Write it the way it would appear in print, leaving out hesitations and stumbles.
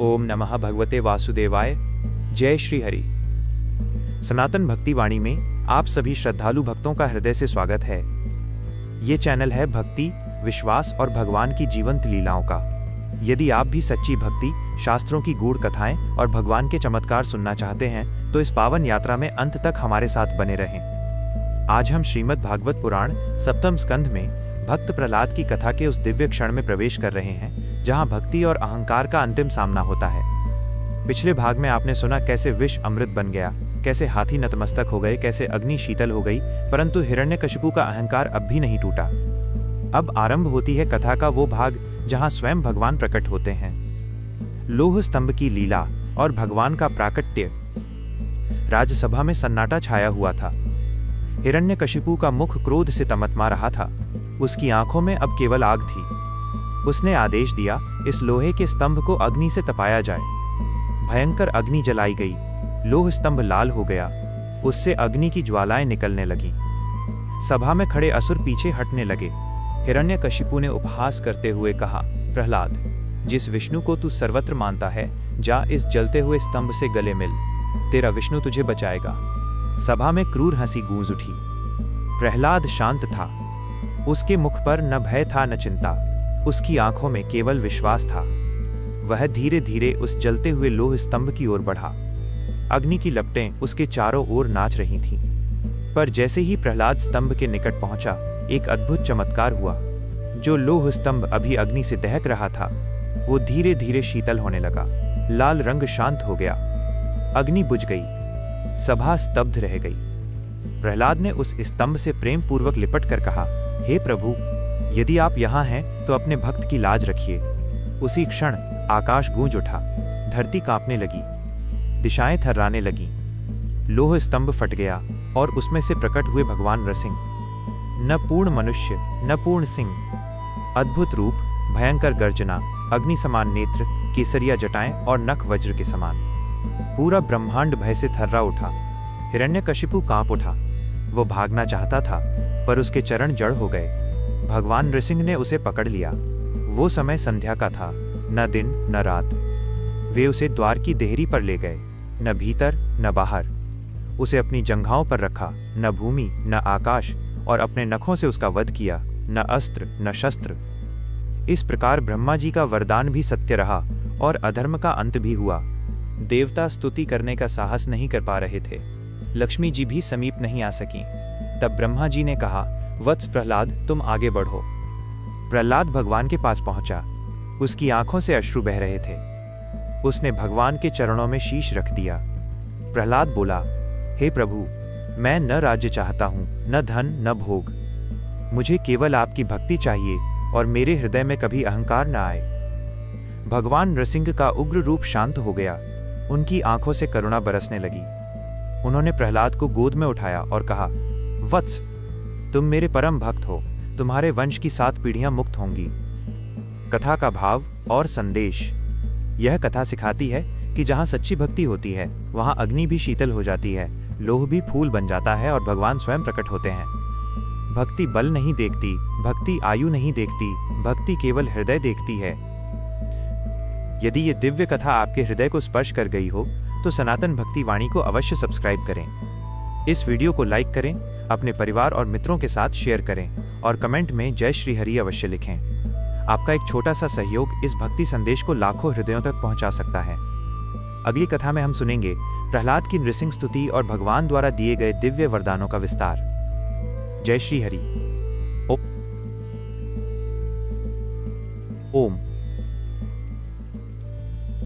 ओम नमः भगवते वासुदेवाय। जय श्री हरि। सनातन भक्ति वाणी में आप सभी श्रद्धालु भक्तों का हृदय से स्वागत है। ये चैनल है भक्ति, विश्वास और भगवान की जीवंत लीलाओं का। यदि आप भी सच्ची भक्ति, शास्त्रों की गूढ़ कथाएं और भगवान के चमत्कार सुनना चाहते हैं तो इस पावन यात्रा में अंत तक हमारे साथ बने रहें। आज हम श्रीमद् भागवत पुराण सप्तम स्कंध में भक्त प्रहलाद की कथा के उस दिव्य क्षण में प्रवेश कर रहे हैं जहां भक्ति और अहंकार का अंतिम सामना होता है। पिछले भाग में आपने सुना कैसे विष अमृत बन गया, कैसे हाथी नतमस्तक हो गए, कैसे अग्नि शीतल हो गई, परंतु हिरण्यकशिपु का अहंकार अब भी नहीं टूटा। अब आरंभ होती है कथा का वो भाग जहां स्वयं भगवान प्रकट होते हैं। लोह स्तंभ की लीला और भगवान का प्राकट्य। राज्यसभा में सन्नाटा छाया हुआ था। हिरण्यकशिपु का मुख क्रोध से तमतमा रहा था। उसकी आंखों में अब केवल आग थी। उसने आदेश दिया, इस लोहे के स्तंभ को अग्नि से तपाया जाए। भयंकर अग्नि जलाई गई। लोह स्तंभ लाल हो गया। उससे अग्नि की ज्वालाएं निकलने लगीं। सभा में खड़े असुर पीछे हटने लगे। हिरण्यकशिपु ने उपहास करते हुए कहा, प्रहलाद, जिस विष्णु को तू सर्वत्र मानता है, जा इस जलते हुए स्तंभ से गले मिल। तेरा विष्णु तुझे बचाएगा। सभा में क्रूर हंसी गूंज उठी। प्रहलाद शांत था। उसके मुख पर न भय था न चिंता। उसकी आंखों में केवल विश्वास था। वह धीरे धीरे उस जलते हुए लोह स्तंभ की ओर बढ़ा। अग्नि की लपटें उसके चारों ओर नाच रही थीं। पर जैसे ही प्रहलाद स्तंभ के निकट पहुंचा, एक अद्भुत चमत्कार हुआ। जो लोह स्तंभ अभी अग्नि से दहक रहा था, वो धीरे धीरे शीतल होने लगा। लाल रंग शांत हो गया। अग्नि बुझ गई। सभा स्तब्ध रह गई। प्रहलाद ने उस स्तंभ से प्रेम पूर्वक लिपट कर कहा, हे प्रभु, यदि आप यहाँ हैं तो अपने भक्त की लाज रखिए। उसी क्षण आकाश गूंज उठा। धरती कांपने लगी। दिशाएं थर्राने लगीं। लोह स्तंभ फट गया और उसमें से प्रकट हुए भगवान नृसिंह। न पूर्ण मनुष्य, न पूर्ण सिंह। अद्भुत रूप, भयंकर गर्जना, अग्नि समान नेत्र, केसरिया जटाएं और नख वज्र के समान। पूरा ब्रह्मांड भय से थर्रा उठा। हिरण्यकशिपु कांप उठा। वो भागना चाहता था, पर उसके चरण जड़ हो गए। भगवान नृसिंह ने उसे पकड़ लिया। वो समय संध्या का था, न दिन न रात। वे उसे द्वार की देहरी पर ले गए, न भीतर न बाहर। उसे अपनी जंघाओं पर रखा, न भूमि न आकाश, और अपने नखों से उसका वध किया, न अस्त्र न शस्त्र। इस प्रकार ब्रह्मा जी का वरदान भी सत्य रहा और अधर्म का अंत भी हुआ। देवता स्तुति करने का साहस नहीं कर पा रहे थे। लक्ष्मी जी भी समीप नहीं आ सकी। तब ब्रह्मा जी ने कहा, वत्स प्रहलाद, तुम आगे बढ़ो। प्रहलाद भगवान के पास पहुंचा। उसकी आंखों से अश्रु बह रहे थे। उसने भगवान के चरणों में शीश रख दिया। प्रहलाद बोला, हे प्रभु, मैं न राज्य चाहता हूं, न धन न भोग। मुझे केवल आपकी भक्ति चाहिए और मेरे हृदय में कभी अहंकार न आए। भगवान नृसिंह का उग्र रूप शांत हो गया। उनकी आंखों से करुणा बरसने लगी। उन्होंने प्रहलाद को गोद में उठाया और कहा, वत्स, तुम मेरे परम भक्त हो। तुम्हारे वंश की 7 पीढ़ियां मुक्त होंगी। कथा का भाव और संदेश। यह कथा सिखाती है कि जहां सच्ची भक्ति होती है, वहां अग्नि भी शीतल हो जाती है, लोह भी फूल बन जाता है और भगवान स्वयं प्रकट होते हैं। भक्ति बल नहीं देखती, भक्ति आयु नहीं देखती, भक्ति केवल हृदय देखती है। यदि ये दिव्य कथा आपके हृदय को स्पर्श कर गई हो तो सनातन भक्ति वाणी को अवश्य सब्सक्राइब करें। इस वीडियो को लाइक करें, अपने परिवार और मित्रों के साथ शेयर करें और कमेंट में जय श्री हरि अवश्य लिखें। आपका एक छोटा सा सहयोग इस भक्ति संदेश को लाखों हृदयों तक पहुंचा सकता है। अगली कथा में हम सुनेंगे प्रहलाद की नृसिंह स्तुति और भगवान द्वारा दिए गए दिव्य वरदानों का विस्तार। जय श्री हरि। ओम।